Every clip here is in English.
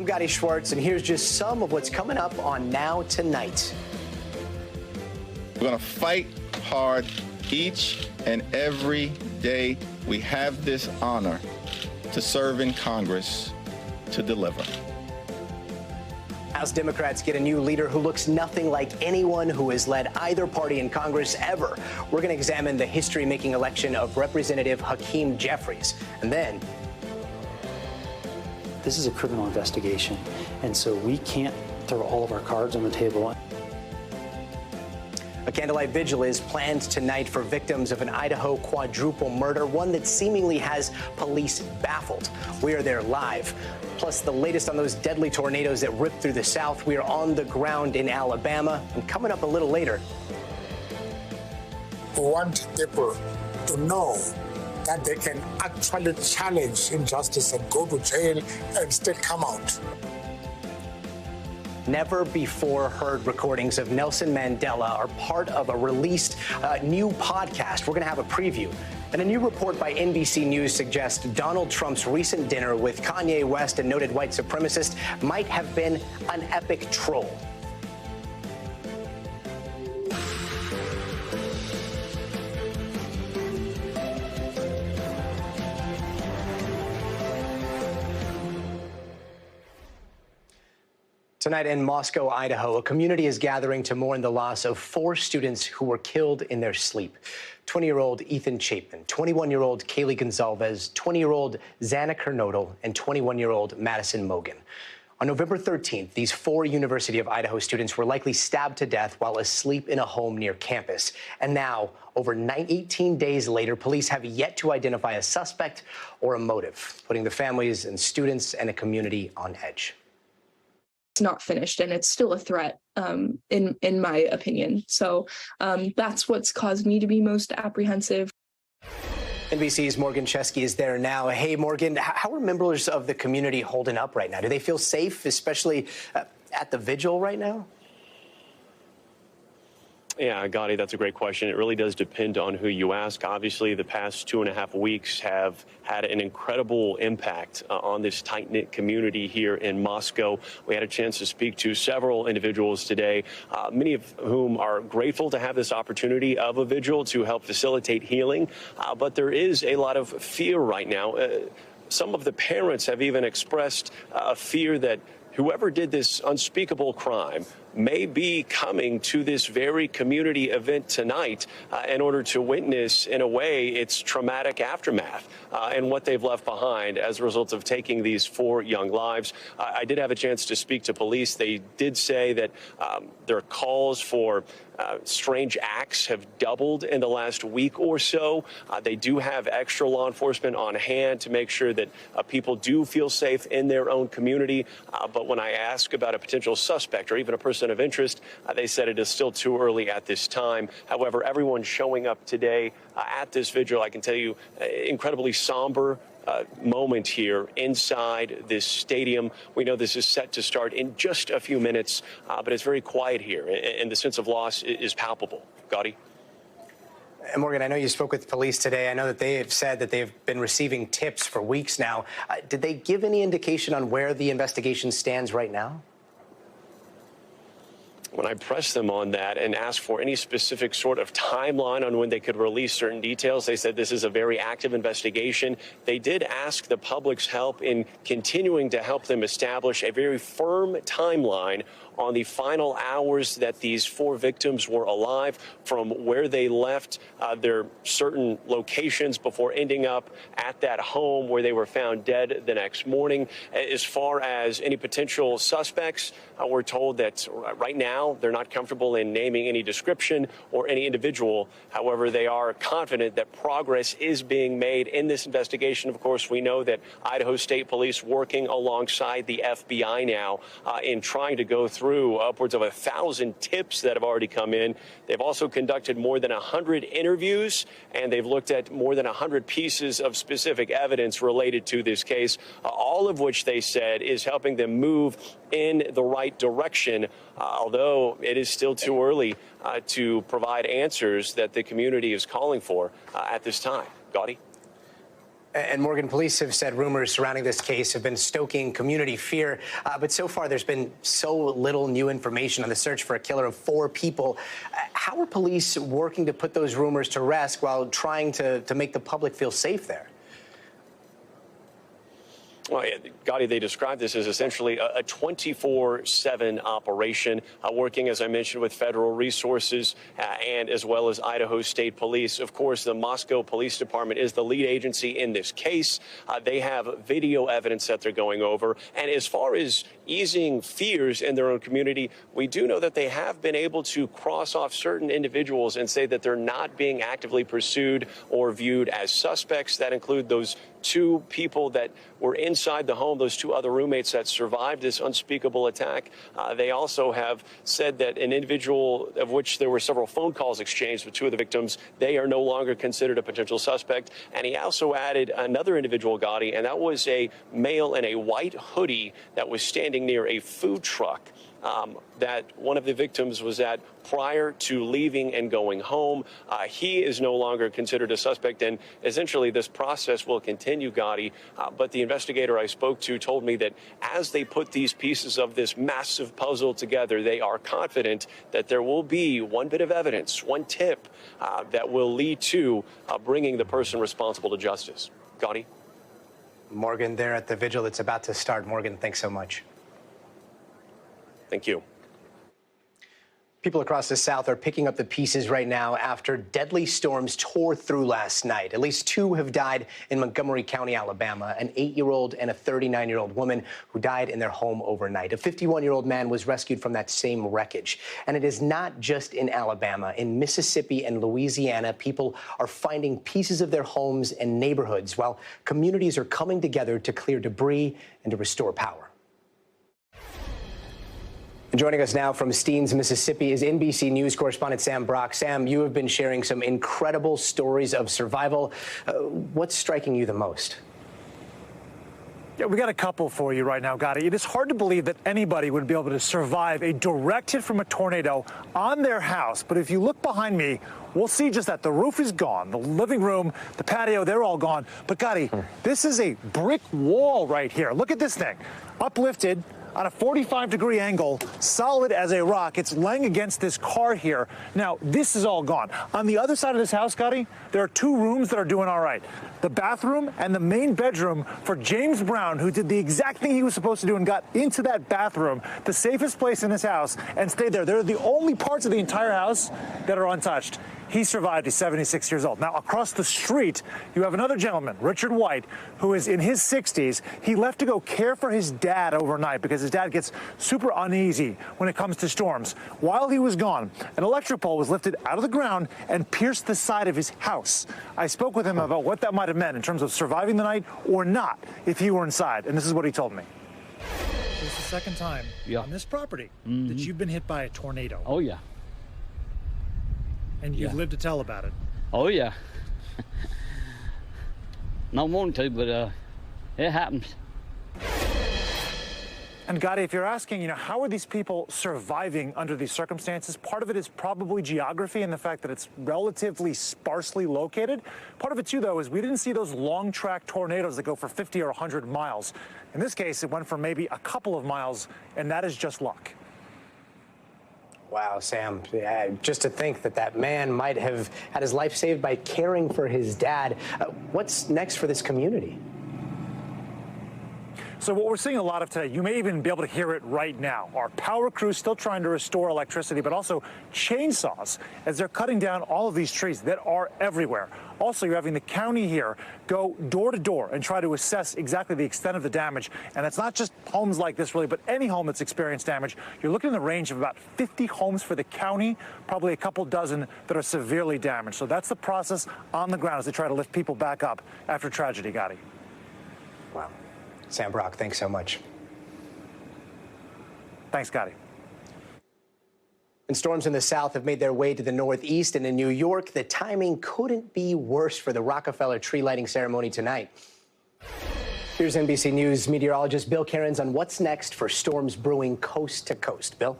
I'm Gotti Schwartz, and here's just some of what's coming up on Now Tonight. We're going to fight hard each and every day. We have this honor to serve in Congress, to deliver. House Democrats get a new leader who looks nothing like anyone who has led either party in Congress ever. We're going to examine the history-making election of Representative Hakeem Jeffries. And then, this is a criminal investigation, and so we can't throw all of our cards on the table. a candlelight vigil is planned tonight for victims of an Idaho quadruple murder, one that seemingly has police baffled. We are there live. Plus, the latest on those deadly tornadoes that ripped through the South. We are on the ground in Alabama. And coming up a little later, we want people to know that they can actually challenge injustice and go to jail and still come out. Never before heard recordings of Nelson Mandela are part of a released new podcast. We're going to have a preview. And a new report by NBC News suggests Donald Trump's recent dinner with Kanye West, a noted white supremacist, might have been an epic troll. Tonight in Moscow, Idaho, a community is gathering to mourn the loss of 4 students who were killed in their sleep. 20-year-old Ethan Chapman, 21-year-old Kaylee Gonzalez, 20-year-old Xana Kernodle, and 21-year-old Madison Mogan. On November 13th, these 4 University of Idaho students were likely stabbed to death while asleep in a home near campus. And now, over 18 days later, police have yet to identify a suspect or a motive, putting the families and students and a community on edge. It's not finished, and it's still a threat, in my opinion. So that's what's caused me to be most apprehensive. NBC's Morgan Chesky is there now. Hey, Morgan, how are members of the community holding up right now? Do they feel safe, especially at the Vigil right now? Yeah, Gotti, that's a great question. It really does depend on who you ask. Obviously, the past 2.5 weeks have had an incredible impact on this tight-knit community here in Moscow. We had a chance to speak to several individuals today, many of whom are grateful to have this opportunity of a vigil to help facilitate healing. But there is a lot of fear right now. Some of the parents have even expressed a fear that whoever did this unspeakable crime may be coming to this very community event tonight in order to witness, in a way, its traumatic aftermath and what they've left behind as a result of taking these 4 young lives. I did have a chance to speak to police. They did say that their calls for strange acts have doubled in the last week or so. They do have extra law enforcement on hand to make sure that people do feel safe in their own community. But when I ask about a potential suspect or even a person of interest, they said it is still too early at this time. However, everyone showing up today at this vigil, I can tell you, incredibly somber moment here inside this stadium. We know this is set to start in just a few minutes, but it's very quiet here, and the sense of loss is palpable. Gotti? And Morgan, I know you spoke with police today. I know that they have said that they've been receiving tips for weeks now. Did they give any indication on where the investigation stands right now? When I pressed them on that and asked for any specific sort of timeline on when they could release certain details, they said this is a very active investigation. They did ask the public's help in continuing to help them establish a very firm timeline on the final hours that these 4 victims were alive, from where they left their certain locations before ending up at that home where they were found dead the next morning. As far as any potential suspects, we're told that right now they're not comfortable in naming any description or any individual. However, they are confident that progress is being made in this investigation. Of course, we know that Idaho State Police working alongside the FBI now in trying to go through upwards of 1,000 tips that have already come in. They've also conducted more than 100 interviews, and they've looked at more than 100 pieces of specific evidence related to this case, all of which they said is helping them move in the right direction, although it is still too early to provide answers that the community is calling for at this time. Gotti? And Morgan, police have said rumors surrounding this case have been stoking community fear. But so far, there's been so little new information on the search for a killer of 4 people. How are police working to put those rumors to rest while trying to make the public feel safe there? Well, Gotti, they described this as essentially a 24/7 operation, working, as I mentioned, with federal resources and as well as Idaho State Police. Of course, the Moscow Police Department is the lead agency in this case. They have video evidence that they're going over. And as far as easing fears in their own community, we do know that they have been able to cross off certain individuals and say that they're not being actively pursued or viewed as suspects. That include those 2 people that were inside the home, those 2 other roommates that survived this unspeakable attack. They also have said that an individual of which there were several phone calls exchanged with 2 of the victims, they are no longer considered a potential suspect. And he also added another individual, Gotti, and that was a male in a white hoodie that was standing near a food truck that one of the victims was at prior to leaving and going home. He is no longer considered a suspect, and essentially this process will continue, Gotti. But the investigator I spoke to told me that as they put these pieces of this massive puzzle together, they are confident that there will be one bit of evidence, one tip that will lead to bringing the person responsible to justice. Gotti? Morgan, there at the vigil that's about to start. Morgan, thanks so much. Thank you. People across the South are picking up the pieces right now after deadly storms tore through last night. At least 2 have died in Montgomery County, Alabama, an 8-year-old and a 39-year-old woman who died in their home overnight. A 51-year-old man was rescued from that same wreckage. And it is not just in Alabama. In Mississippi and Louisiana, people are finding pieces of their homes and neighborhoods while communities are coming together to clear debris and to restore power. Joining us now from Steens, Mississippi, is NBC News correspondent Sam Brock. Sam, you have been sharing some incredible stories of survival. What's striking you the most? Yeah, we got a couple for you right now, Gotti. It is hard to believe that anybody would be able to survive a direct hit from a tornado on their house. But if you look behind me, we'll see just that. The roof is gone. The living room, the patio, they're all gone. But, Gotti, this is a brick wall right here. Look at this thing. Uplifted on a 45-degree angle, solid as a rock. It's laying against this car here. Now, this is all gone. On the other side of this house, Gotti, there are 2 rooms that are doing all right. The bathroom and the main bedroom for James Brown, who did the exact thing he was supposed to do and got into that bathroom, the safest place in his house, and stayed there. They're the only parts of the entire house that are untouched. He survived. He's 76 years old. Now, across the street, you have another gentleman, Richard White, who is in his 60s. He left to go care for his dad overnight because his dad gets super uneasy when it comes to storms. While he was gone, an electric pole was lifted out of the ground and pierced the side of his house. I spoke with him about what that might have meant in terms of surviving the night or not if he were inside, and this is what he told me. This is the second time on this property that you've been hit by a tornado. Oh, yeah. And you've lived to tell about it. Oh, yeah. Not wanting to, but it happens. And Gotti, if you're asking, how are these people surviving under these circumstances? Part of it is probably geography and the fact that it's relatively sparsely located. Part of it, too, though, is we didn't see those long track tornadoes that go for 50 or 100 miles. In this case, it went for maybe a couple of miles, and that is just luck. Wow, Sam, just to think that that man might have had his life saved by caring for his dad. What's next for this community? So what we're seeing a lot of today, you may even be able to hear it right now. Our power crews still trying to restore electricity, but also chainsaws as they're cutting down all of these trees that are everywhere. Also, you're having the county here go door to door and try to assess exactly the extent of the damage. And it's not just homes like this, really, but any home that's experienced damage. You're looking in the range of about 50 homes for the county, probably a couple dozen that are severely damaged. So that's the process on the ground as they try to lift people back up after tragedy, Gotti. Wow. Sam Brock, thanks so much. Thanks, Gotti. And storms in the south have made their way to the northeast, and in New York, the timing couldn't be worse for the Rockefeller tree lighting ceremony tonight. Here's NBC News meteorologist Bill Cairns on what's next for storms brewing coast to coast. Bill?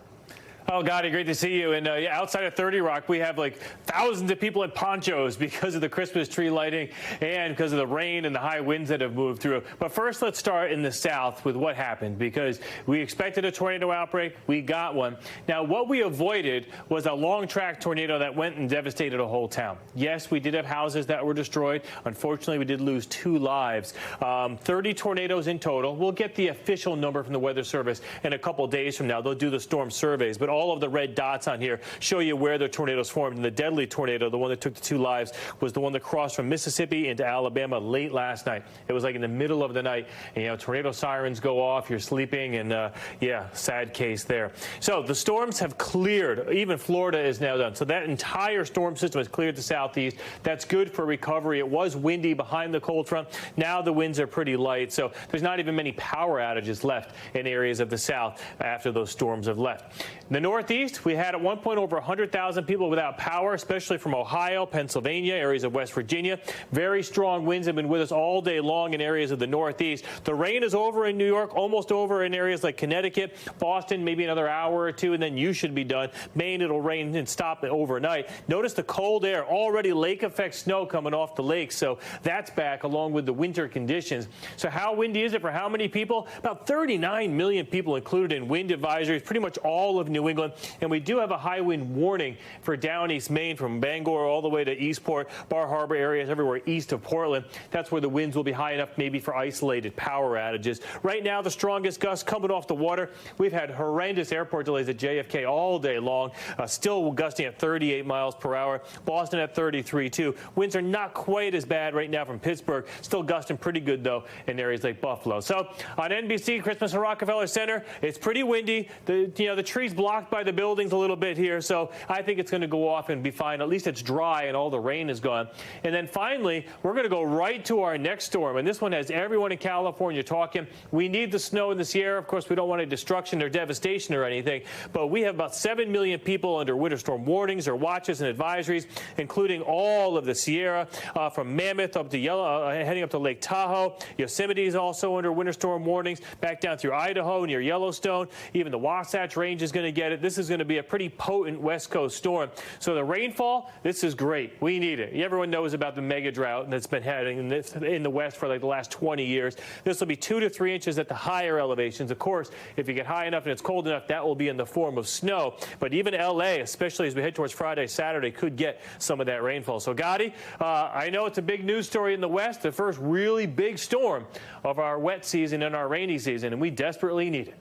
Oh, Gotti, great to see you. And outside of 30 Rock, we have like thousands of people in ponchos because of the Christmas tree lighting and because of the rain and the high winds that have moved through. But first, let's start in the south with what happened, because we expected a tornado outbreak. We got one. Now, what we avoided was a long track tornado that went and devastated a whole town. Yes, we did have houses that were destroyed. Unfortunately, we did lose 2 lives. 30 tornadoes in total. We'll get the official number from the Weather Service in a couple days from now. They'll do the storm surveys. But all of the red dots on here show you where the tornadoes formed. And the deadly tornado, the one that took the 2 lives, was the one that crossed from Mississippi into Alabama late last night. It was like in the middle of the night. And, you know, tornado sirens go off. You're sleeping. And, yeah, sad case there. So the storms have cleared. Even Florida is now done. So that entire storm system has cleared the southeast. That's good for recovery. It was windy behind the cold front. Now the winds are pretty light. So there's not even many power outages left in areas of the south after those storms have left. In the northeast, we had at one point over 100,000 people without power, especially from Ohio, Pennsylvania, areas of West Virginia. Very strong winds have been with us all day long in areas of the northeast. The rain is over in New York, almost over in areas like Connecticut, Boston, maybe another hour or 2, and then you should be done. Maine, it'll rain and stop overnight. Notice the cold air, already lake effect snow coming off the lake, so that's back along with the winter conditions. So how windy is it for how many people? About 39 million people included in wind advisories, pretty much all of New England. And we do have a high wind warning for down east Maine, from Bangor all the way to Eastport, Bar Harbor areas, everywhere east of Portland. That's where the winds will be high enough maybe for isolated power outages. Right now, the strongest gusts coming off the water. We've had horrendous airport delays at JFK all day long, still gusting at 38 miles per hour. Boston at 33, too. Winds are not quite as bad right now from Pittsburgh. Still gusting pretty good, though, in areas like Buffalo. So on NBC, Christmas at Rockefeller Center, it's pretty windy. The tree's blocked by the buildings a little bit here, so I think it's going to go off and be fine. At least it's dry and all the rain is gone. And then finally, we're going to go right to our next storm, and this one has everyone in California talking. We need the snow in the Sierra. Of course, we don't want any destruction or devastation or anything, but we have about 7 million people under winter storm warnings or watches and advisories, including all of the Sierra, from Mammoth up to heading up to Lake Tahoe. Yosemite is also under winter storm warnings, back down through Idaho near Yellowstone. Even the Wasatch Range is going to get it. This is going to be a pretty potent West Coast storm. So the rainfall, this is great. We need it. Everyone knows about the mega drought that's been heading in the West for like the last 20 years. This will be 2 to 3 inches at the higher elevations. Of course, if you get high enough and it's cold enough, that will be in the form of snow. But even L.A., especially as we head towards Friday, Saturday, could get some of that rainfall. So, Gotti, I know it's a big news story in the West, the first really big storm of our wet season and our rainy season, and we desperately need it.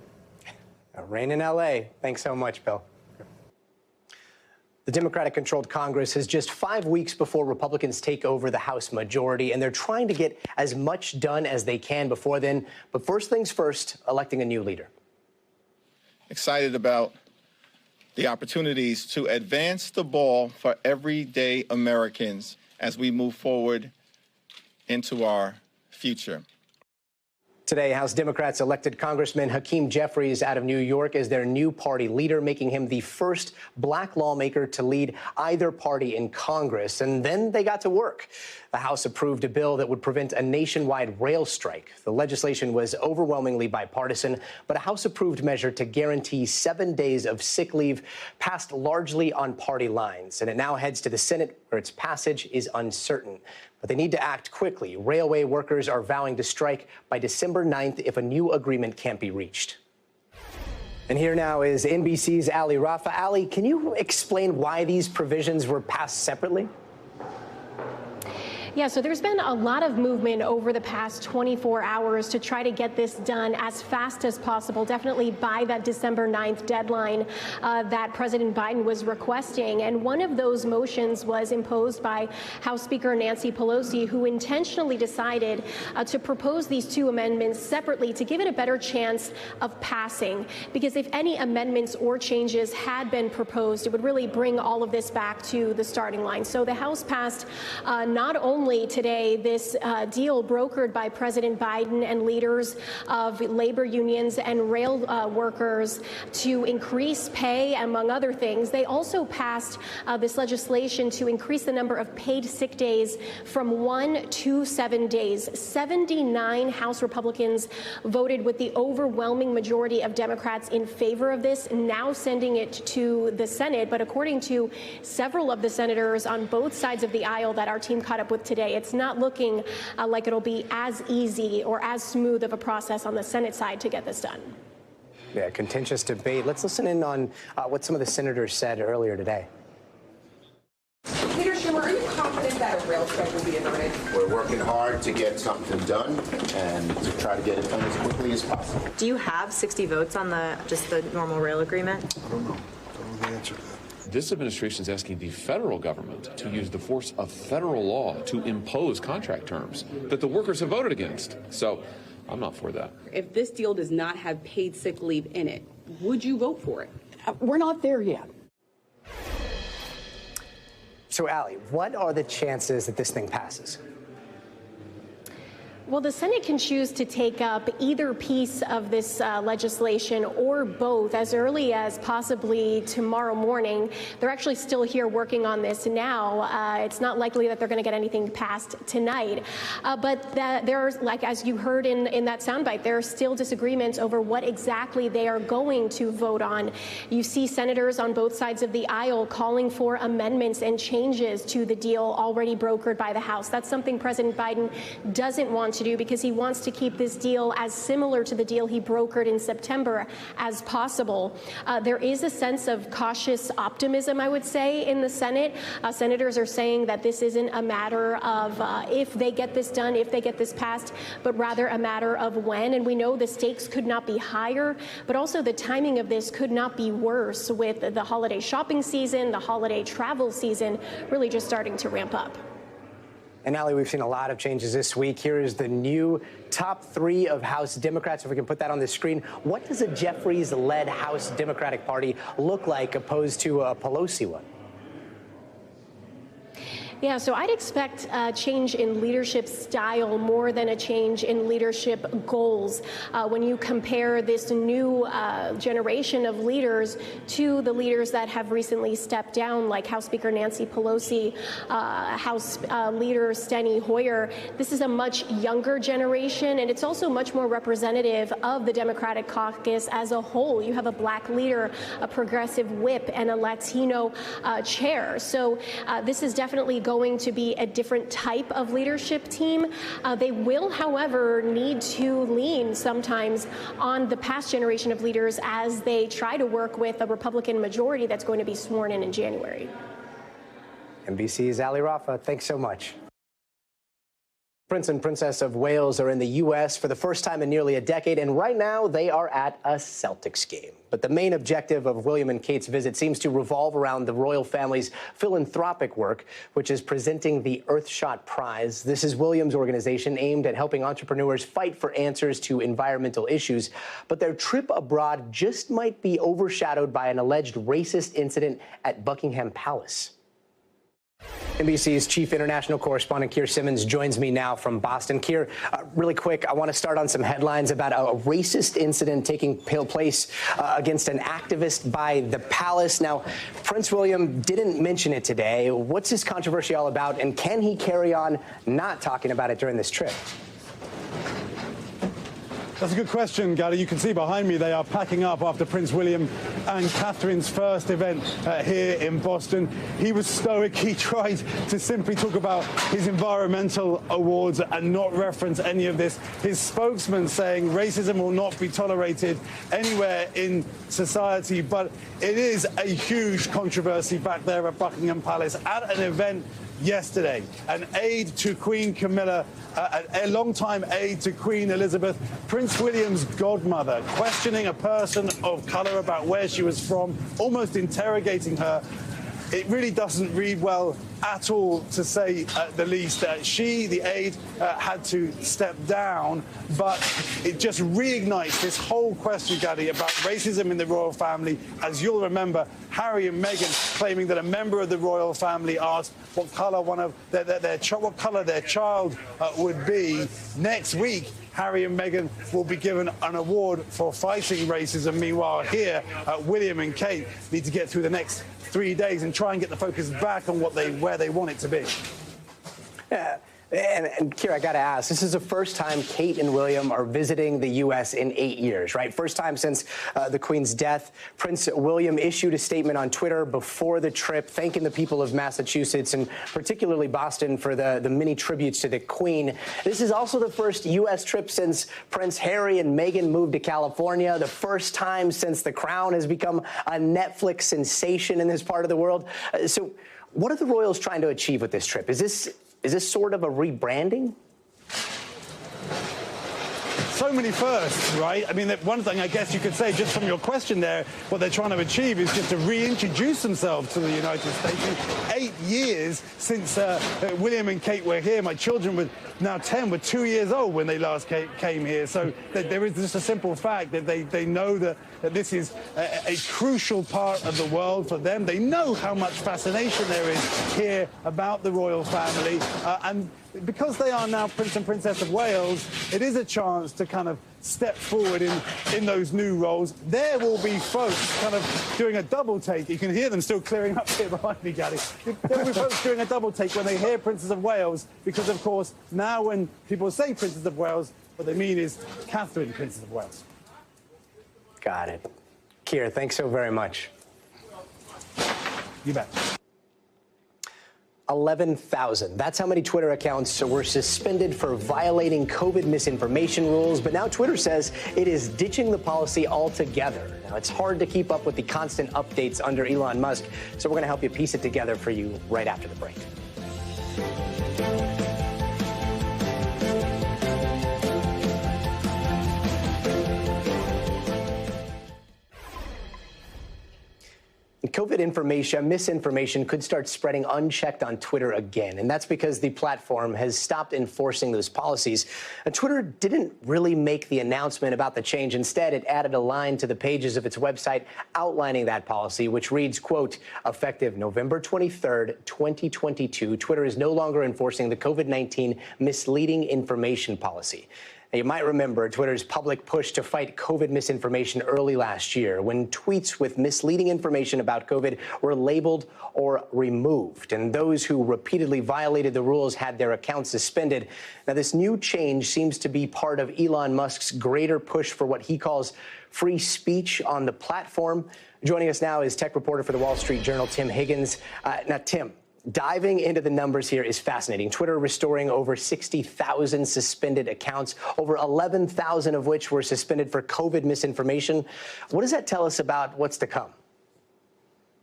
Rain in L.A. Thanks so much, Bill. The Democratic-controlled Congress is just 5 weeks before Republicans take over the House majority, and they're trying to get as much done as they can before then. But first things first, electing a new leader. Excited about the opportunities to advance the ball for everyday Americans as we move forward into our future. Today, House Democrats elected Congressman Hakeem Jeffries out of New York as their new party leader, making him the first black lawmaker to lead either party in Congress. And then they got to work. The House approved a bill that would prevent a nationwide rail strike. The legislation was overwhelmingly bipartisan, but a House-approved measure to guarantee 7 days of sick leave passed largely on party lines. And it now heads to the Senate, where its passage is uncertain. But they need to act quickly. Railway workers are vowing to strike by December 9th if a new agreement can't be reached. And here now is NBC's Ali Rafa. Ali, can you explain why these provisions were passed separately? Yeah, so there's been a lot of movement over the past 24 hours to try to get this done as fast as possible, definitely by that December 9th deadline that President Biden was requesting. And one of those motions was imposed by House Speaker Nancy Pelosi, who intentionally decided to propose these 2 amendments separately to give it a better chance of passing. Because if any amendments or changes had been proposed, it would really bring all of this back to the starting line. So the House passed not only only today this deal brokered by President Biden and leaders of labor unions and rail workers to increase pay, among other things, they also passed this legislation to increase the number of paid sick days from 1 to 7 days. 79 House Republicans voted with the overwhelming majority of Democrats in favor of this, now sending it to the Senate. But according to several of the senators on both sides of the aisle that our team caught up with today, it's not looking like it'll be as easy or as smooth of a process on the Senate side to get this done. Yeah, contentious debate. Let's listen in on what some of the senators said earlier today. Leader Schumer, are you confident that a rail strike will be averted? We're working hard to get something done and to try to get it done as quickly as possible. Do you have 60 votes on just the normal rail agreement? I don't know. I don't know the answer to that. This administration is asking the federal government to use the force of federal law to impose contract terms that the workers have voted against. So I'm not for that. If this deal does not have paid sick leave in it, would you vote for it? We're not there yet. So, Allie, what are the chances that this thing passes? Well, the Senate can choose to take up either piece of this legislation or both as early as possibly tomorrow morning. They're actually still here working on this now. It's not likely that they're going to get anything passed tonight. But there's, like as you heard in that soundbite, there are still disagreements over what exactly they are going to vote on. You see senators on both sides of the aisle calling for amendments and changes to the deal already brokered by the House. That's something President Biden doesn't want to do because he wants to keep this deal as similar to the deal he brokered in September as possible. There is a sense of cautious optimism, I would say, in the Senate. Senators are saying that this isn't a matter of if they get this done, if they get this passed, but rather a matter of when. And we know the stakes could not be higher, but also the timing of this could not be worse with the holiday shopping season, the holiday travel season really just starting to ramp up. And Allie, we've seen a lot of changes this week. Here is the new top 3 of House Democrats. If we can put that on the screen. What does a Jeffries-led House Democratic Party look like opposed to a Pelosi one? Yeah, so I'd expect a change in leadership style more than a change in leadership goals. When you compare this new generation of leaders to the leaders that have recently stepped down, like House Speaker Nancy Pelosi, House Leader Steny Hoyer, this is a much younger generation, and it's also much more representative of the Democratic caucus as a whole. You have a black leader, a progressive whip, and a Latino chair. So this is definitely going to be a different type of leadership team. They will, however, need to lean sometimes on the past generation of leaders as they try to work with a Republican majority that's going to be sworn in January. NBC's Ali Rafa, thanks so much. Prince and Princess of Wales are in the U.S. for the first time in nearly a decade, and right now they are at a Celtics game. But the main objective of William and Kate's visit seems to revolve around the royal family's philanthropic work, which is presenting the Earthshot Prize. This is William's organization aimed at helping entrepreneurs fight for answers to environmental issues. But their trip abroad just might be overshadowed by an alleged racist incident at Buckingham Palace. NBC's chief international correspondent Keir Simmons joins me now from Boston. Keir, really quick, I want to start on some headlines about a racist incident taking place against an activist by the palace. Now, Prince William didn't mention it today. What's this controversy all about, and can he carry on not talking about it during this trip? That's a good question, Gary. You can see behind me they are packing up after Prince William and Catherine's first event here in Boston. He was stoic. He tried to simply talk about his environmental awards and not reference any of this. His spokesman saying racism will not be tolerated anywhere in society. But it is a huge controversy back there at Buckingham Palace at an event yesterday. An aide to Queen Camilla, a long-time aide to Queen Elizabeth, Prince William's godmother, questioning a person of colour about where she was from, almost interrogating her. it really doesn't read well at all, to say the least. She, the aide, had to step down, but it just reignites this whole question, Gadi, about racism in the royal family. As you'll remember, Harry and Meghan claiming that a member of the royal family asked what colour what colour their child would be. Next week, Harry and Meghan will be given an award for fighting racism. Meanwhile, here, William and Kate need to get through the next 3 days and try and get the focus back on where they want it to be. Yeah. And Kira, I got to ask, this is the first time Kate and William are visiting the U.S. in 8 years, right? First time since the Queen's death. Prince William issued a statement on Twitter before the trip, thanking the people of Massachusetts and particularly Boston for the many tributes to the Queen. This is also the first U.S. trip since Prince Harry and Meghan moved to California, the first time since The Crown has become a Netflix sensation in this part of the world. So what are the royals trying to achieve with this trip? Is this sort of a rebranding? So many firsts, right? I mean, one thing I guess you could say just from your question there, what they're trying to achieve is just to reintroduce themselves to the United States. 8 years since William and Kate were here. My children were now 10, were 2 years old when they last came here. So there is just a simple fact that they know that this is a crucial part of the world for them. They know how much fascination there is here about the royal family. And because they are now Prince and Princess of Wales, it is a chance to kind of step forward in those new roles. There will be folks kind of doing a double take. You can hear them still clearing up here behind me, Gadi. There will be folks doing a double take when they hear Princess of Wales, because, of course, now when people say Princess of Wales, what they mean is Catherine, Princess of Wales. Got it. Keir, thanks so very much. You bet. 11,000. That's how many Twitter accounts were suspended for violating COVID misinformation rules. But now Twitter says it is ditching the policy altogether. Now, it's hard to keep up with the constant updates under Elon Musk, so we're going to help you piece it together for you right after the break. COVID misinformation could start spreading unchecked on Twitter again, and that's because the platform has stopped enforcing those policies. Twitter didn't really make the announcement about the change. Instead, it added a line to the pages of its website outlining that policy, which reads, quote, effective November 23rd, 2022, Twitter is no longer enforcing the COVID-19 misleading information policy. Now, you might remember Twitter's public push to fight COVID misinformation early last year, when tweets with misleading information about COVID were labeled or removed, and those who repeatedly violated the rules had their accounts suspended. Now, this new change seems to be part of Elon Musk's greater push for what he calls free speech on the platform. Joining us now is tech reporter for the Wall Street Journal, Tim Higgins. Now, Tim, diving into the numbers here is fascinating. Twitter restoring over 60,000 suspended accounts, over 11,000 of which were suspended for COVID misinformation. What does that tell us about what's to come?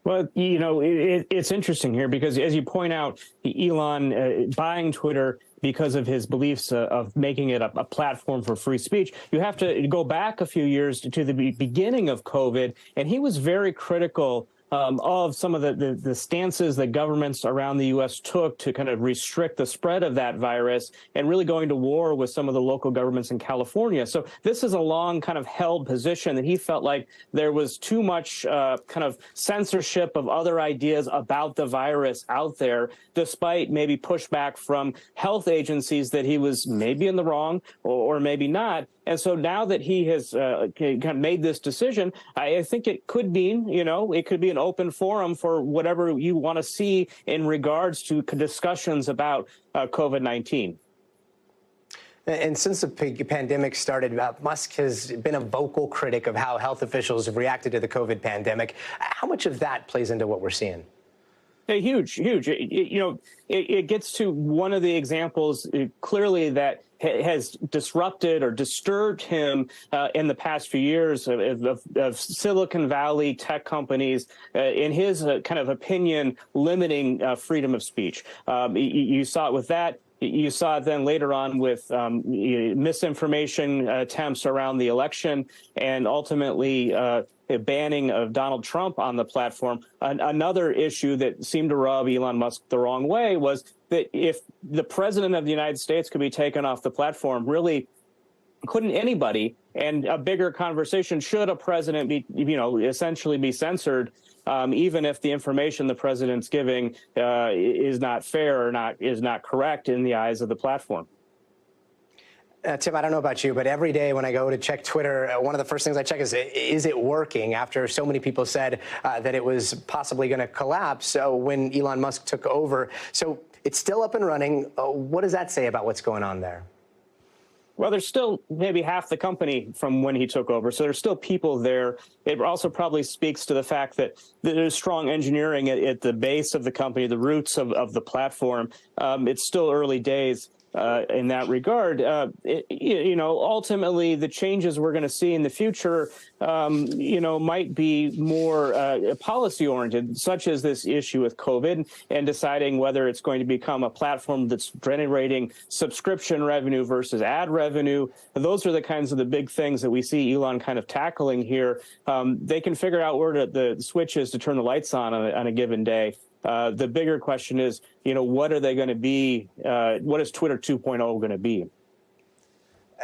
Well, you know, it's interesting here because, as you point out, Elon buying Twitter because of his beliefs of making it a platform for free speech. You have to go back a few years to the beginning of COVID, and he was very critical of some of the stances that governments around the U.S. took to kind of restrict the spread of that virus, and really going to war with some of the local governments in California. So this is a long kind of held position that he felt like there was too much kind of censorship of other ideas about the virus out there, despite maybe pushback from health agencies that he was maybe in the wrong or maybe not. And so now that he has kind of made this decision, I think it could mean, you know, it could be an open forum for whatever you want to see in regards to discussions about COVID-19. And since the pandemic started, Musk has been a vocal critic of how health officials have reacted to the COVID pandemic. How much of that plays into what we're seeing? Huge. It gets to one of the examples clearly that has disrupted or disturbed him in the past few years of Silicon Valley tech companies, in his kind of opinion, limiting freedom of speech. You saw it with that. You saw it then later on with misinformation attempts around the election, and ultimately a banning of Donald Trump on the platform. Another issue that seemed to rub Elon Musk the wrong way was that if the president of the United States could be taken off the platform, really couldn't anybody? And a bigger conversation, should a president be, essentially be censored, even if the information the president's giving is not fair or is not correct in the eyes of the platform? Tim, I don't know about you, but every day when I go to check Twitter, one of the first things I check is it working? After so many people said that it was possibly going to collapse when Elon Musk took over. So it's still up and running. What does that say about what's going on there? Well, there's still maybe half the company from when he took over, so there's still people there. It also probably speaks to the fact that there's strong engineering at the base of the company, the roots of the platform. It's still early days in that regard. Ultimately, the changes we're going to see in the future, might be more policy-oriented, such as this issue with COVID and deciding whether it's going to become a platform that's generating subscription revenue versus ad revenue. Those are the kinds of the big things that we see Elon kind of tackling here. They can figure out where the switch is to turn the lights on a given day. The bigger question is, what are they going to be? What is Twitter 2.0 going to be?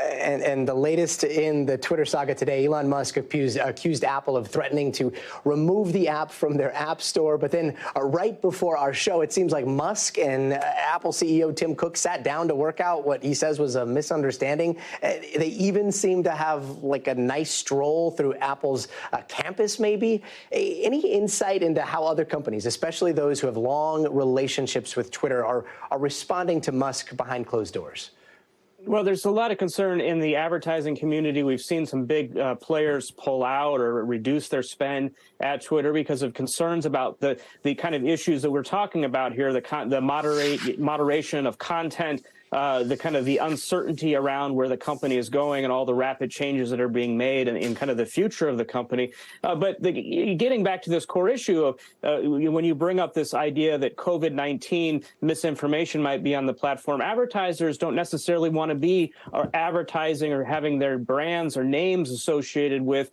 And the latest in the Twitter saga today, Elon Musk accused Apple of threatening to remove the app from their app store. But then right before our show, it seems like Musk and Apple CEO Tim Cook sat down to work out what he says was a misunderstanding. They even seem to have like a nice stroll through Apple's campus, maybe. Any insight into how other companies, especially those who have long relationships with Twitter, are responding to Musk behind closed doors? Well, there's a lot of concern in the advertising community. We've seen some big players pull out or reduce their spend at Twitter because of concerns about the kind of issues that we're talking about here, the moderation of content, the uncertainty around where the company is going and all the rapid changes that are being made in kind of the future of the company. But getting back to this core issue of when you bring up this idea that COVID-19 misinformation might be on the platform, advertisers don't necessarily want to be advertising or having their brands or names associated with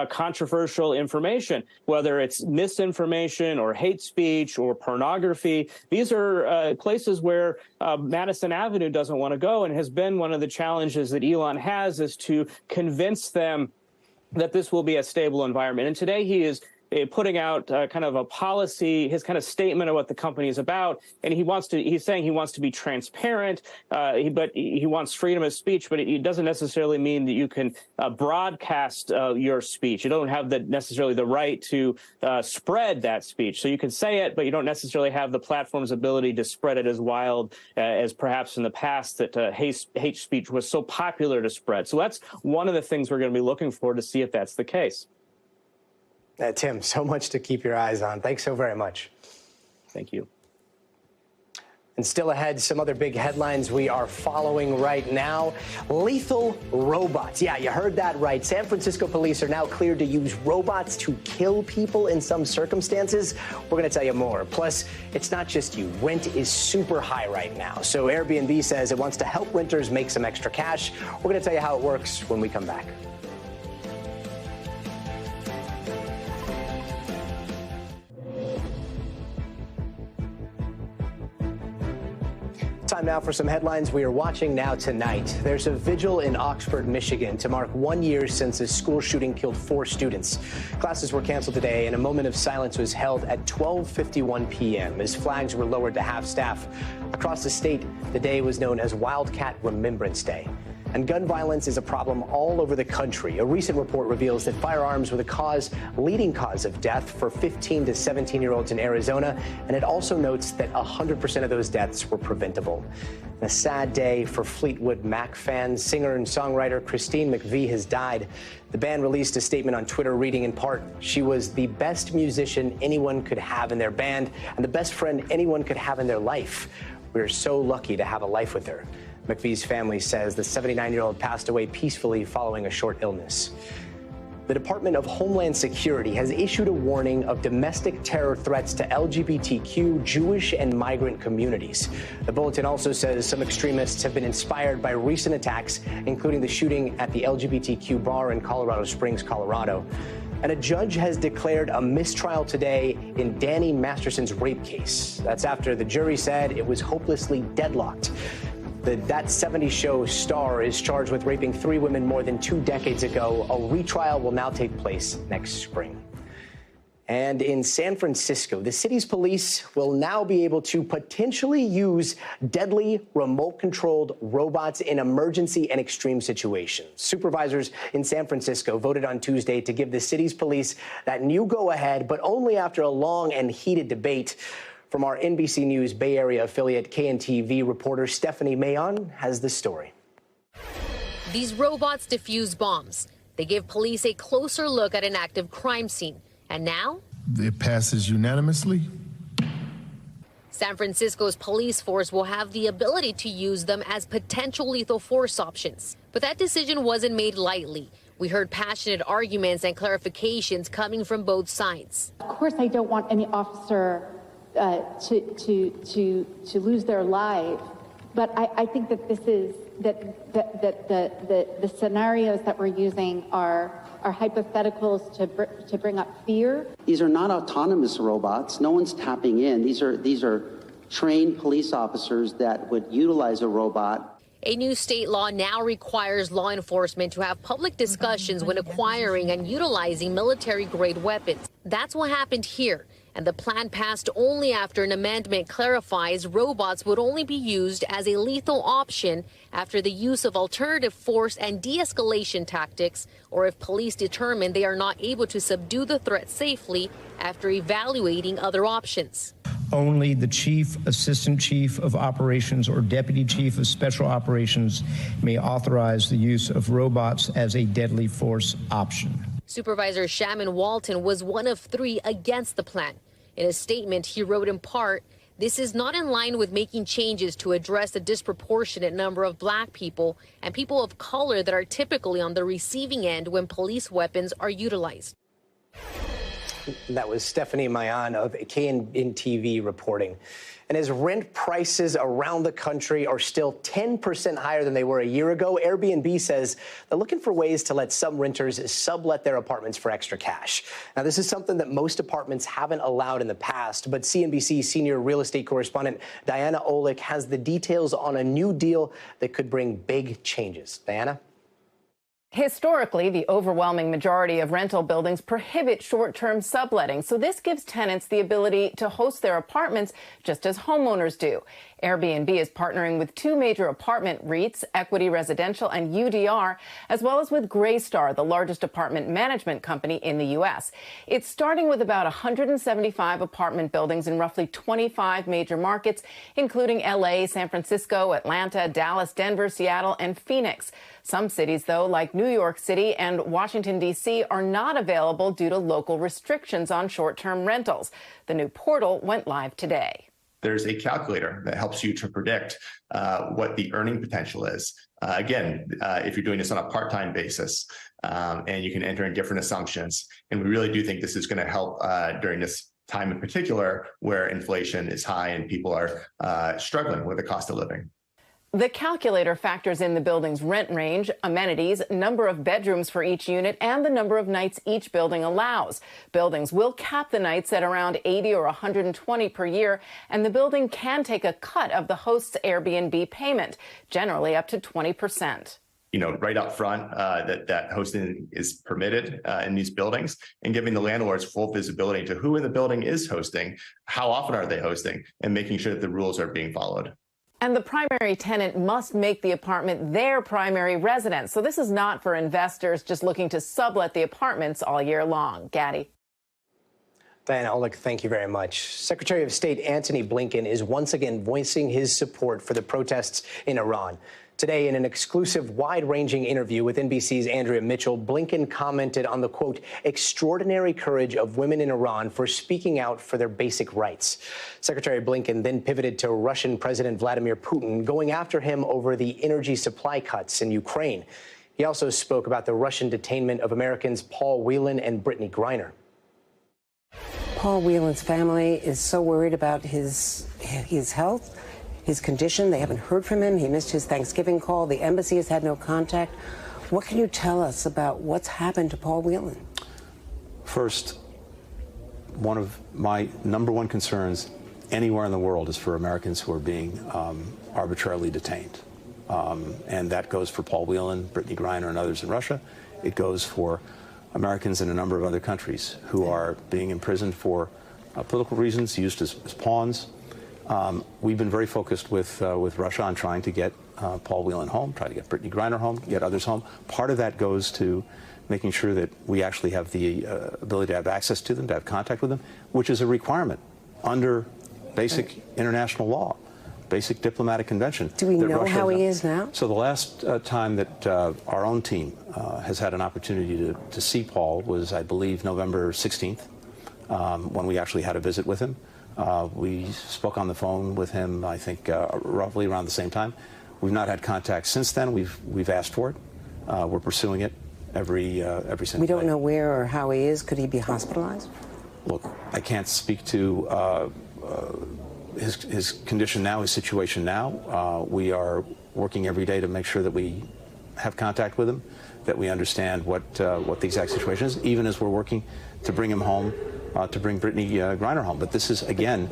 controversial information, whether it's misinformation or hate speech or pornography. These are places where Madison Avenue doesn't want to go, and has been one of the challenges that Elon has, is to convince them that this will be a stable environment. And today he is putting out kind of a policy, his kind of statement of what the company is about. And he's saying he wants to be transparent, but he wants freedom of speech, but it doesn't necessarily mean that you can broadcast your speech. You don't have necessarily the right to spread that speech. So you can say it, but you don't necessarily have the platform's ability to spread it as wild as perhaps in the past that hate speech was so popular to spread. So that's one of the things we're going to be looking for to see if that's the case. Tim, so much to keep your eyes on. Thanks so very much. Thank you. And still ahead, some other big headlines we are following right now. Lethal robots. Yeah, you heard that right. San Francisco police are now cleared to use robots to kill people in some circumstances. We're going to tell you more. Plus, it's not just you. Rent is super high right now. So Airbnb says it wants to help renters make some extra cash. We're going to tell you how it works when we come back. Time now for some headlines we are watching now tonight. There's a vigil in Oxford, Michigan to mark 1 year since a school shooting killed 4 students. Classes were canceled today and a moment of silence was held at 12:51 p.m. as flags were lowered to half staff. Across the state, the day was known as Wildcat Remembrance Day. And gun violence is a problem all over the country. A recent report reveals that firearms were the leading cause of death for 15 to 17-year-olds in Arizona. And it also notes that 100% of those deaths were preventable. A sad day for Fleetwood Mac fans. Singer and songwriter Christine McVie has died. The band released a statement on Twitter reading in part, "She was the best musician anyone could have in their band and the best friend anyone could have in their life. We're so lucky to have a life with her." McVie's family says the 79-year-old passed away peacefully following a short illness. The Department of Homeland Security has issued a warning of domestic terror threats to LGBTQ, Jewish, and migrant communities. The bulletin also says some extremists have been inspired by recent attacks, including the shooting at the LGBTQ bar in Colorado Springs, Colorado. And a judge has declared a mistrial today in Danny Masterson's rape case. That's after the jury said it was hopelessly deadlocked. The That 70s Show star is charged with raping 3 women more than 2 decades ago. A retrial will now take place next spring. And in San Francisco, the city's police will now be able to potentially use deadly remote-controlled robots in emergency and extreme situations. Supervisors in San Francisco voted on Tuesday to give the city's police that new go-ahead, but only after a long and heated debate. From our NBC News Bay Area affiliate KNTV reporter Stephanie Mayon has the story. These robots defuse bombs. They give police a closer look at an active crime scene. And now? It passes unanimously. San Francisco's police force will have the ability to use them as potential lethal force options. But that decision wasn't made lightly. We heard passionate arguments and clarifications coming from both sides. Of course, I don't want any officer to lose their life, but I think that this is the scenarios that we're using are hypotheticals to bring up fear. These are not autonomous robots. No one's tapping in. These are trained police officers that would utilize a robot. A new state law now requires law enforcement to have public discussions when acquiring and utilizing military-grade weapons. That's what happened here. And the plan passed only after an amendment clarifies robots would only be used as a lethal option after the use of alternative force and de-escalation tactics, or if police determine they are not able to subdue the threat safely after evaluating other options. Only the chief, assistant chief of operations, or deputy chief of special operations may authorize the use of robots as a deadly force option. Supervisor Shaman Walton was one of 3 against the plan. In a statement, he wrote in part, "This is not in line with making changes to address the disproportionate number of black people and people of color that are typically on the receiving end when police weapons are utilized." That was Stephanie Mayon of KNTV reporting. And as rent prices around the country are still 10% higher than they were a year ago, Airbnb says they're looking for ways to let some renters sublet their apartments for extra cash. Now, this is something that most apartments haven't allowed in the past, but CNBC senior real estate correspondent Diana Olick has the details on a new deal that could bring big changes. Diana? Historically, the overwhelming majority of rental buildings prohibit short-term subletting, so this gives tenants the ability to host their apartments just as homeowners do. Airbnb is partnering with 2 major apartment REITs, Equity Residential and UDR, as well as with Greystar, the largest apartment management company in the U.S. It's starting with about 175 apartment buildings in roughly 25 major markets, including L.A., San Francisco, Atlanta, Dallas, Denver, Seattle, and Phoenix. Some cities, though, like New York City and Washington, D.C., are not available due to local restrictions on short-term rentals. The new portal went live today. There's a calculator that helps you to predict what the earning potential is. If you're doing this on a part-time basis, and you can enter in different assumptions. And we really do think this is going to help during this time in particular where inflation is high and people are struggling with the cost of living. The calculator factors in the building's rent range, amenities, number of bedrooms for each unit, and the number of nights each building allows. Buildings will cap the nights at around 80 or 120 per year, and the building can take a cut of the host's Airbnb payment, generally up to 20%. Right up front, that hosting is permitted in these buildings, and giving the landlords full visibility into who in the building is hosting, how often are they hosting, and making sure that the rules are being followed. And the primary tenant must make the apartment their primary residence. So this is not for investors just looking to sublet the apartments all year long. Gaddy. Diana Olick, thank you very much. Secretary of State Antony Blinken is once again voicing his support for the protests in Iran. Today, in an exclusive, wide-ranging interview with NBC's Andrea Mitchell, Blinken commented on the, quote, extraordinary courage of women in Iran for speaking out for their basic rights. Secretary Blinken then pivoted to Russian President Vladimir Putin, going after him over the energy supply cuts in Ukraine. He also spoke about the Russian detainment of Americans Paul Whelan and Brittany Griner. Paul Whelan's family is so worried about his health, his condition. They haven't heard from him. He missed his Thanksgiving call. The embassy has had no contact. What can you tell us about what's happened to Paul Whelan? First, one of my number one concerns anywhere in the world is for Americans who are being arbitrarily detained. And that goes for Paul Whelan, Brittany Griner, and others in Russia. It goes for Americans in a number of other countries who are being imprisoned for political reasons, used as pawns. We've been very focused with Russia on trying to get Paul Whelan home, try to get Brittany Griner home, get others home. Part of that goes to making sure that we actually have the ability to have access to them, to have contact with them, which is a requirement under basic international law, basic diplomatic convention. Do we know how he is now? So the last time that our own team has had an opportunity to see Paul was, I believe, November 16th, when we actually had a visit with him. We spoke on the phone with him, I think, roughly around the same time. We've not had contact since then. We've asked for it. We're pursuing it every single day. We don't know where or how he is. Could he be hospitalized? Look, I can't speak to his condition now, his situation now. We are working every day to make sure that we have contact with him, that we understand what the exact situation is, even as we're working to bring him home, to bring Brittany Griner home. But this is, again,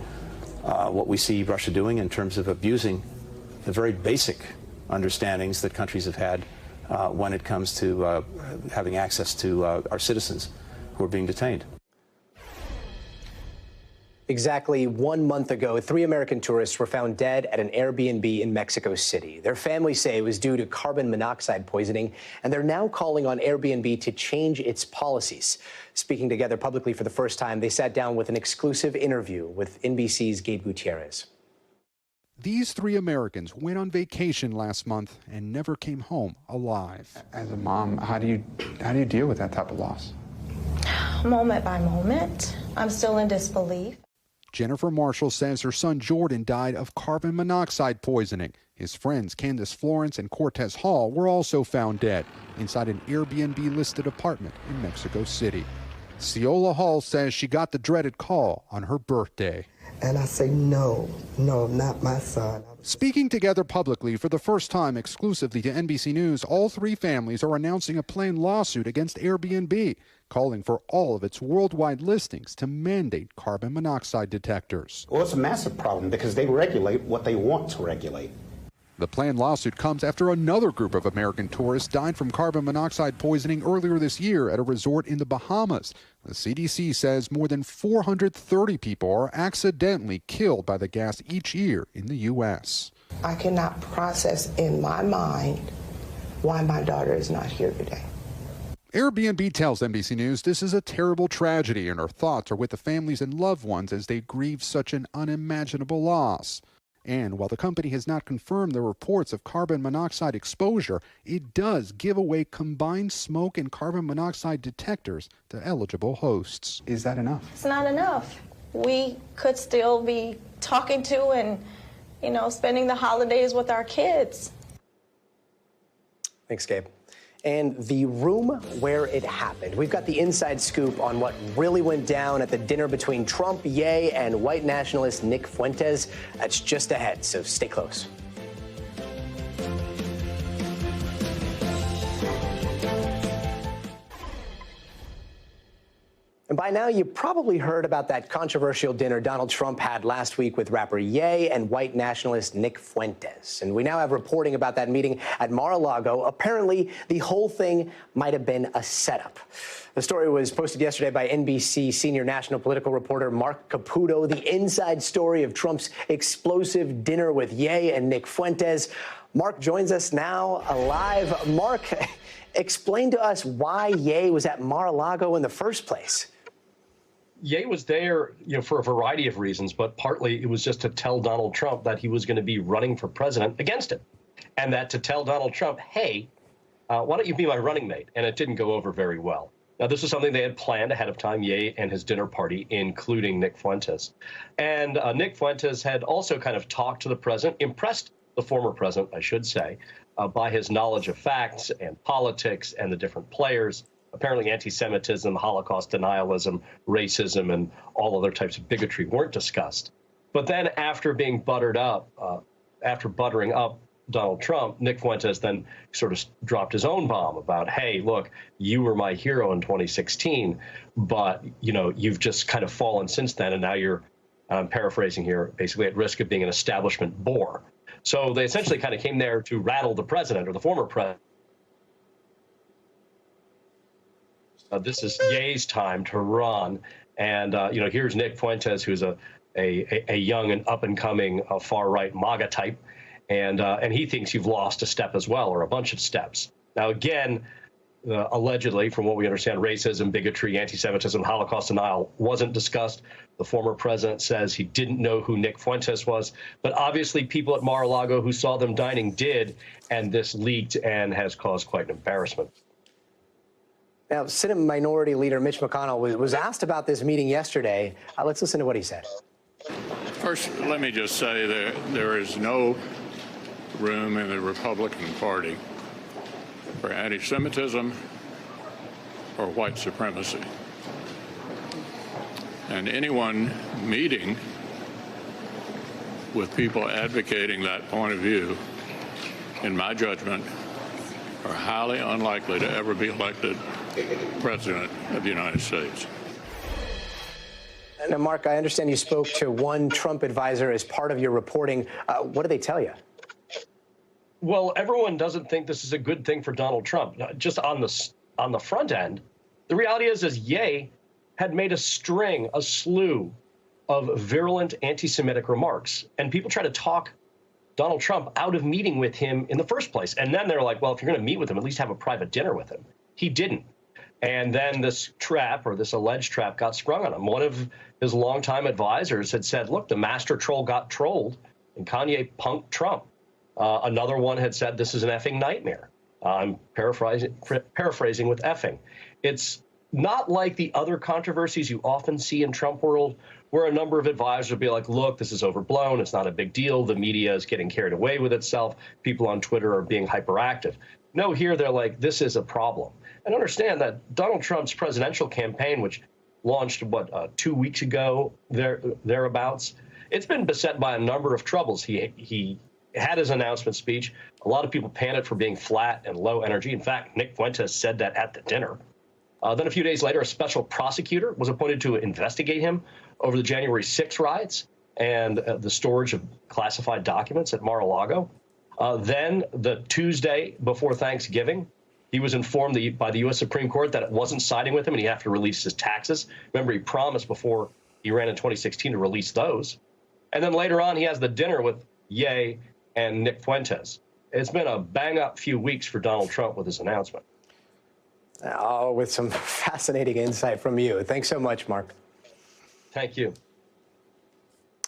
what we see Russia doing in terms of abusing the very basic understandings that countries have had when it comes to having access to our citizens who are being detained. Exactly 1 month ago, 3 American tourists were found dead at an Airbnb in Mexico City. Their families say it was due to carbon monoxide poisoning, and they're now calling on Airbnb to change its policies. Speaking together publicly for the first time, they sat down with an exclusive interview with NBC's Gabe Gutierrez. These 3 Americans went on vacation last month and never came home alive. As a mom, how do you deal with that type of loss? Moment by moment. I'm still in disbelief. Jennifer Marshall says her son Jordan died of carbon monoxide poisoning. His friends Candace Florence and Cortez Hall were also found dead inside an Airbnb-listed apartment in Mexico City. Ciola Hall says she got the dreaded call on her birthday. And I say, no, not my son. Speaking together publicly for the first time exclusively to NBC News, all 3 families are announcing a planned lawsuit against Airbnb, calling for all of its worldwide listings to mandate carbon monoxide detectors. Well, it's a massive problem because they regulate what they want to regulate. The planned lawsuit comes after another group of American tourists died from carbon monoxide poisoning earlier this year at a resort in the Bahamas. The CDC says more than 430 people are accidentally killed by the gas each year in the U.S. I cannot process in my mind why my daughter is not here today. Airbnb tells NBC News this is a terrible tragedy and her thoughts are with the families and loved ones as they grieve such an unimaginable loss. And while the company has not confirmed the reports of carbon monoxide exposure, it does give away combined smoke and carbon monoxide detectors to eligible hosts. Is that enough? It's not enough. We could still be talking to and, spending the holidays with our kids. Thanks, Gabe. And the room where it happened. We've got the inside scoop on what really went down at the dinner between Trump, Ye, and white nationalist Nick Fuentes. That's just ahead, so stay close. And by now, you probably heard about that controversial dinner Donald Trump had last week with rapper Ye and white nationalist Nick Fuentes. And we now have reporting about that meeting at Mar-a-Lago. Apparently, the whole thing might have been a setup. The story was posted yesterday by NBC senior national political reporter Mark Caputo, the inside story of Trump's explosive dinner with Ye and Nick Fuentes. Mark joins us now live. Mark, explain to us why Ye was at Mar-a-Lago in the first place. Ye was there, for a variety of reasons, but partly it was just to tell Donald Trump that he was going to be running for president against him, and that to tell Donald Trump, hey, why don't you be my running mate? And it didn't go over very well. Now, this was something they had planned ahead of time, Ye and his dinner party, including Nick Fuentes. And Nick Fuentes had also kind of talked to the president, impressed the former president, I should say, by his knowledge of facts and politics and the different players. Apparently anti-Semitism, Holocaust denialism, racism, and all other types of bigotry weren't discussed. But then after being buttering up Donald Trump, Nick Fuentes then sort of dropped his own bomb about, hey, look, you were my hero in 2016, but, you know, you've just kind of fallen since then, and now you're, I'm paraphrasing here, basically at risk of being an establishment bore. So they essentially kind of came there to rattle the president or the former president. This is Ye's time to run. And, you know, here's Nick Fuentes, who's a young and up-and-coming far-right MAGA type. And he thinks you've lost a step as well, or a bunch of steps. Now, again, allegedly, from what we understand, racism, bigotry, anti-Semitism, Holocaust denial wasn't discussed. The former president says he didn't know who Nick Fuentes was. But obviously, people at Mar-a-Lago who saw them dining did, and this leaked and has caused quite an embarrassment. Now, Senate Minority Leader Mitch McConnell was asked about this meeting yesterday. Let's listen to what he said. First, let me just say that there is no room in the Republican Party for anti-Semitism or white supremacy. And anyone meeting with people advocating that point of view, in my judgment, are highly unlikely to ever be elected President of the United States. Now, Mark, I understand you spoke to one Trump advisor as part of your reporting. What did they tell you? Well, everyone doesn't think this is a good thing for Donald Trump. Just on the front end, the reality is Ye had made a slew of virulent anti-Semitic remarks, and people try to talk Donald Trump out of meeting with him in the first place. And then they're like, well, if you're going to meet with him, at least have a private dinner with him. He didn't. And then this trap, or this alleged trap, got sprung on him. One of his longtime advisors had said, look, the master troll got trolled, and Kanye punked Trump. Another one had said, this is an effing nightmare. I'm paraphrasing with effing. It's not like the other controversies you often see in Trump world, where a number of advisors will be like, look, this is overblown. It's not a big deal. The media is getting carried away with itself. People on Twitter are being hyperactive. No, here they're like, this is a problem. And understand that Donald Trump's presidential campaign, which launched, 2 weeks ago, thereabouts, it's been beset by a number of troubles. He had his announcement speech. A lot of people panned it for being flat and low energy. In fact, Nick Fuentes said that at the dinner. Then a few days later, a special prosecutor was appointed to investigate him over the January 6 riots and the storage of classified documents at Mar-a-Lago. Then the Tuesday before Thanksgiving, he was informed by the U.S. Supreme Court that it wasn't siding with him and he'd have to release his taxes. Remember, he promised before he ran in 2016 to release those. And then later on, he has the dinner with Ye and Nick Fuentes. It's been a bang-up few weeks for Donald Trump with his announcement. Oh, with some fascinating insight from you. Thanks so much, Mark. Thank you.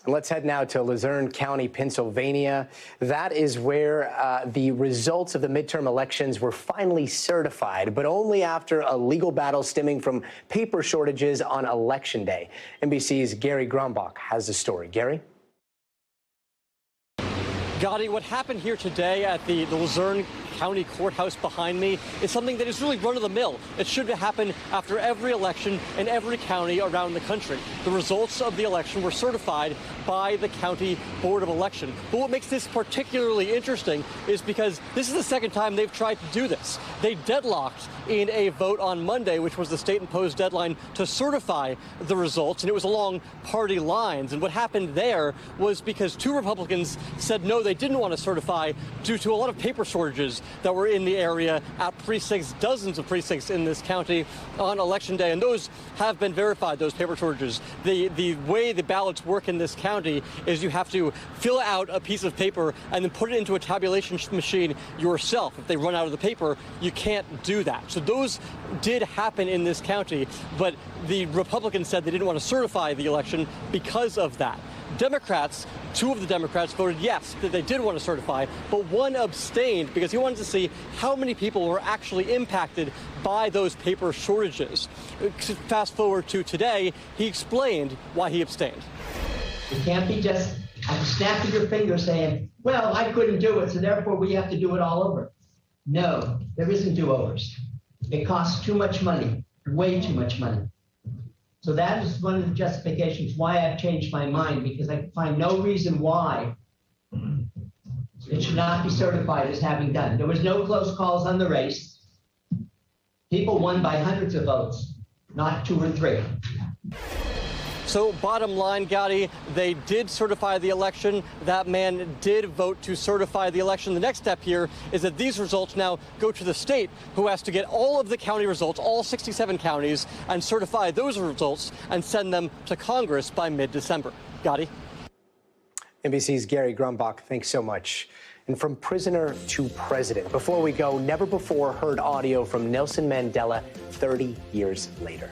And let's head now to Luzerne County, Pennsylvania. That is where the results of the midterm elections were finally certified, but only after a legal battle stemming from paper shortages on Election Day. NBC's Gary Grumbach has the story. Gary? Gotti, what happened here today at the Luzerne County Courthouse behind me is something that is really run-of-the-mill. It should happen after every election in every county around the country. The results of the election were certified by the County Board of Election. But what makes this particularly interesting is because this is the second time they've tried to do this. They deadlocked in a vote on Monday, which was the state-imposed deadline to certify the results, and it was along party lines. And what happened there was because two Republicans said no, they didn't want to certify due to a lot of paper shortages that were in the area at precincts, dozens of precincts in this county on Election Day. And those have been verified, those paper shortages. The way the ballots work in this county is you have to fill out a piece of paper and then put it into a tabulation machine yourself. If they run out of the paper, you can't do that. So those did happen in this county, but the Republicans said they didn't want to certify the election because of that. Democrats, two of the Democrats voted yes, that they did want to certify, but one abstained because he wanted to see how many people were actually impacted by those paper shortages. Fast forward to today, he explained why he abstained. It can't be just a snap of your finger saying, well, I couldn't do it, so therefore we have to do it all over. No, there isn't do-overs. It costs too much money, way too much money. So that is one of the justifications why I've changed my mind, because I find no reason why it should not be certified as having done. There was no close calls on the race. People won by hundreds of votes, not 2 or 3. So bottom line, Gotti, they did certify the election. That man did vote to certify the election. The next step here is that these results now go to the state, who has to get all of the county results, all 67 counties, and certify those results and send them to Congress by mid-December. Gotti? NBC's Gary Grumbach, thanks so much. And from prisoner to president. Before we go, never before heard audio from Nelson Mandela 30 years later.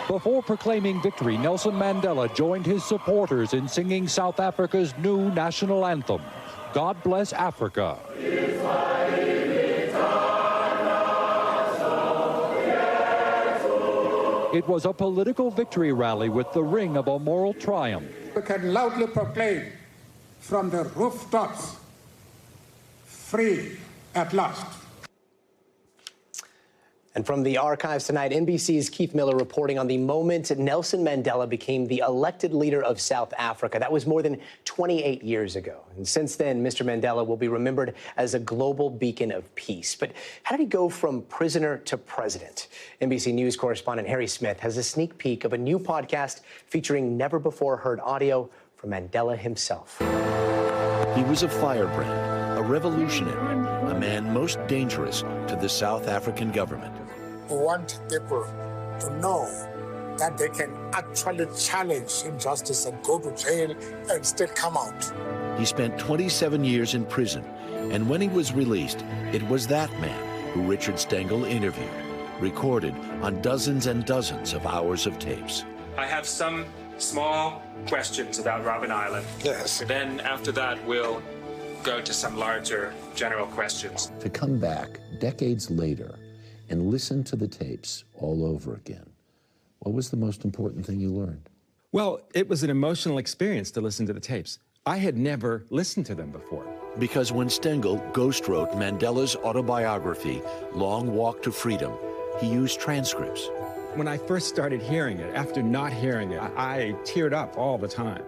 Before proclaiming victory, Nelson Mandela joined his supporters in singing South Africa's new national anthem, God Bless Africa. It was a political victory rally with the ring of a moral triumph. We can loudly proclaim from the rooftops, free at last. And from the archives tonight, NBC's Keith Miller reporting on the moment Nelson Mandela became the elected leader of South Africa. That was more than 28 years ago. And since then, Mr. Mandela will be remembered as a global beacon of peace. But how did he go from prisoner to president? NBC News correspondent Harry Smith has a sneak peek of a new podcast featuring never-before-heard audio from Mandela himself. He was a firebrand, a revolutionary, a man most dangerous to the South African government. We want people to know that they can actually challenge injustice and go to jail and still come out. He spent 27 years in prison, and when he was released, it was that man who Richard Stengel interviewed, recorded on dozens and dozens of hours of tapes. I have some small questions about Robben Island. Yes. Then after that, we'll go to some larger general questions. To come back decades later and listen to the tapes all over again, what was the most important thing you learned? Well, it was an emotional experience to listen to the tapes. I had never listened to them before. Because when Stengel ghost wrote Mandela's autobiography, Long Walk to Freedom, he used transcripts. When I first started hearing it, after not hearing it, I teared up all the time.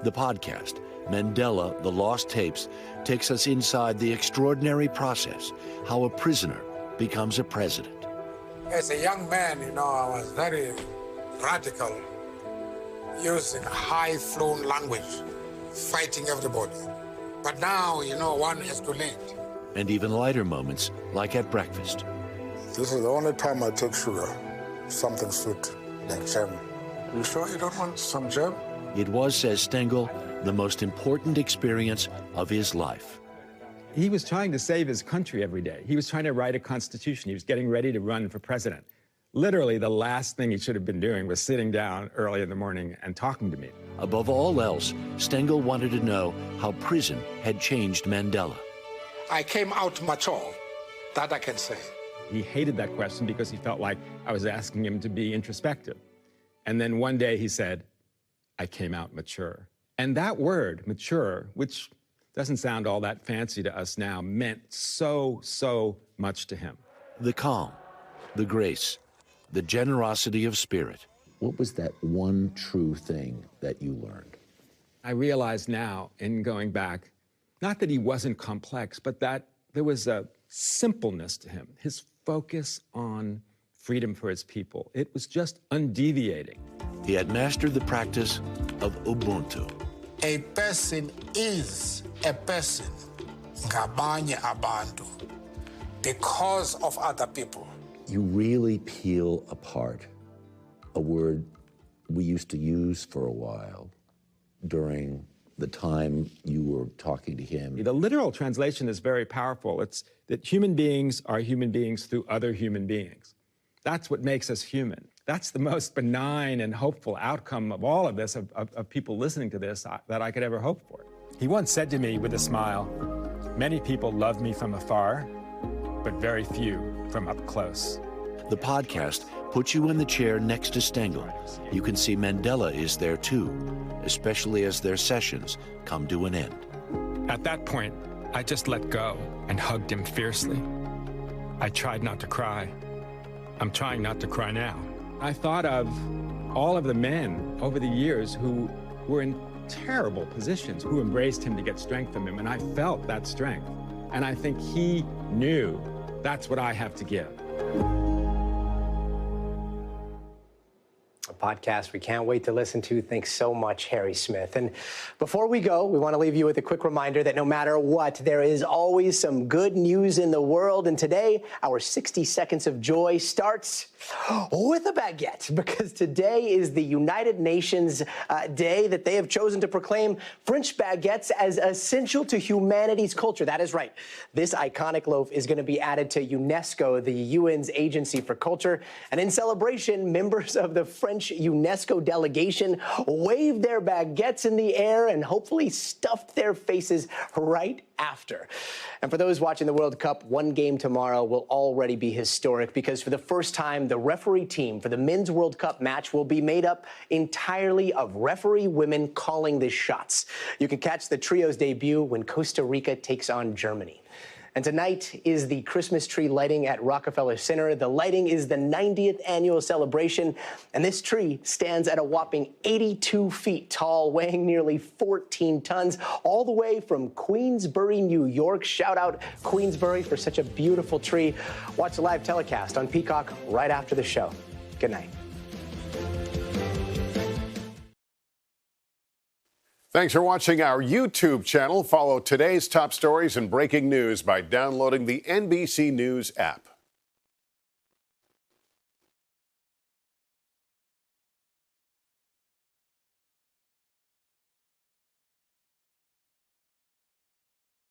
The podcast, Mandela, The Lost Tapes, takes us inside the extraordinary process, how a prisoner becomes a president. As a young man, I was very radical, using high-flown language, fighting everybody. But now, one has to lead. And even lighter moments, like at breakfast. This is the only time I take sugar, something sweet, like jam. You sure you don't want some jam? It was, says Stengel, the most important experience of his life. He was trying to save his country every day. He was trying to write a constitution. He was getting ready to run for president. Literally, the last thing he should have been doing was sitting down early in the morning and talking to me. Above all else, Stengel wanted to know how prison had changed Mandela. I came out mature, that I can say. He hated that question because he felt like I was asking him to be introspective. And then one day he said, I came out mature. And that word, mature, which doesn't sound all that fancy to us now, meant so, so much to him. The calm, the grace, the generosity of spirit. What was that one true thing that you learned? I realize now, in going back, not that he wasn't complex, but that there was a simpleness to him. His focus on freedom for his people. It was just undeviating. He had mastered the practice of Ubuntu. A person is a person, ngabanye abantu, because of other people. You really peel apart a word we used to use for a while during the time you were talking to him. The literal translation is very powerful. It's that human beings are human beings through other human beings. That's what makes us human. That's the most benign and hopeful outcome of all of this, of people listening to this, that I could ever hope for. He once said to me with a smile, "Many people love me from afar, but very few from up close." The podcast puts you in the chair next to Stengel. You can see Mandela is there too, especially as their sessions come to an end. At that point, I just let go and hugged him fiercely. I tried not to cry. I'm trying not to cry now. I thought of all of the men over the years who were in terrible positions, who embraced him to get strength from him, and I felt that strength. And I think he knew that's what I have to give. A podcast we can't wait to listen to. Thanks so much, Harry Smith. And before we go, we want to leave you with a quick reminder that no matter what, there is always some good news in the world. And today, our 60 Seconds of Joy starts with a baguette, because today is the United Nations Day that they have chosen to proclaim French baguettes as essential to humanity's culture. That is right. This iconic loaf is going to be added to UNESCO, the UN's Agency for Culture. And in celebration, members of the French UNESCO delegation waved their baguettes in the air and hopefully stuffed their faces right after. And for those watching the World Cup, one game tomorrow will already be historic, because for the first time, the referee team for the Men's World Cup match will be made up entirely of referee women calling the shots. You can catch the trio's debut when Costa Rica takes on Germany. And tonight is the Christmas tree lighting at Rockefeller Center. The lighting is the 90th annual celebration, and this tree stands at a whopping 82 feet tall, weighing nearly 14 tons, all the way from Queensbury, New York. Shout out Queensbury for such a beautiful tree. Watch the live telecast on Peacock right after the show. Good night. Thanks for watching our YouTube channel. Follow today's top stories and breaking news by downloading the NBC News app.